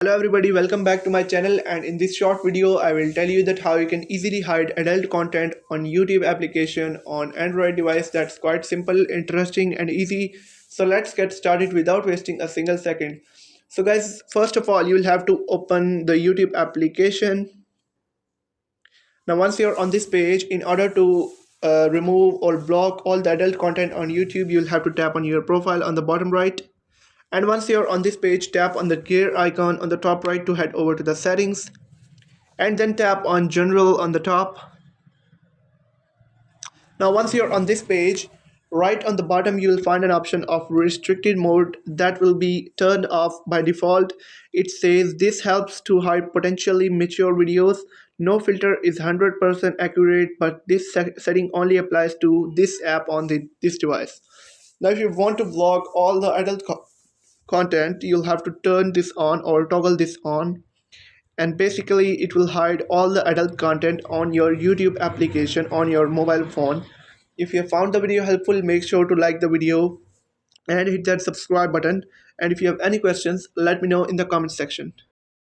Hello everybody, welcome back to my channel, and in this short video I will tell you that how you can easily hide adult content on YouTube application on Android device. That's quite simple, interesting and easy. So let's get started without wasting a single second. So guys, first of all you will have to open the YouTube application. Now once you're on this page, in order to remove or block all the adult content on YouTube, you'll have to tap on your profile on the bottom right. And once you're on this page, tap on the gear icon on the top right to head over to the settings, and then tap on general on the top. Now once you're on this page, right on the bottom you will find an option of restricted mode that will be turned off by default. It says this helps to hide potentially mature videos. No filter is 100% accurate, but this setting only applies to this app on this device. Now if you want to block all the adult content, you'll have to turn this on or toggle this on, and basically it will hide all the adult content on your YouTube application on your mobile phone. If you found the video helpful, make sure to like the video and hit that subscribe button, and if you have any questions, let me know in the comment section.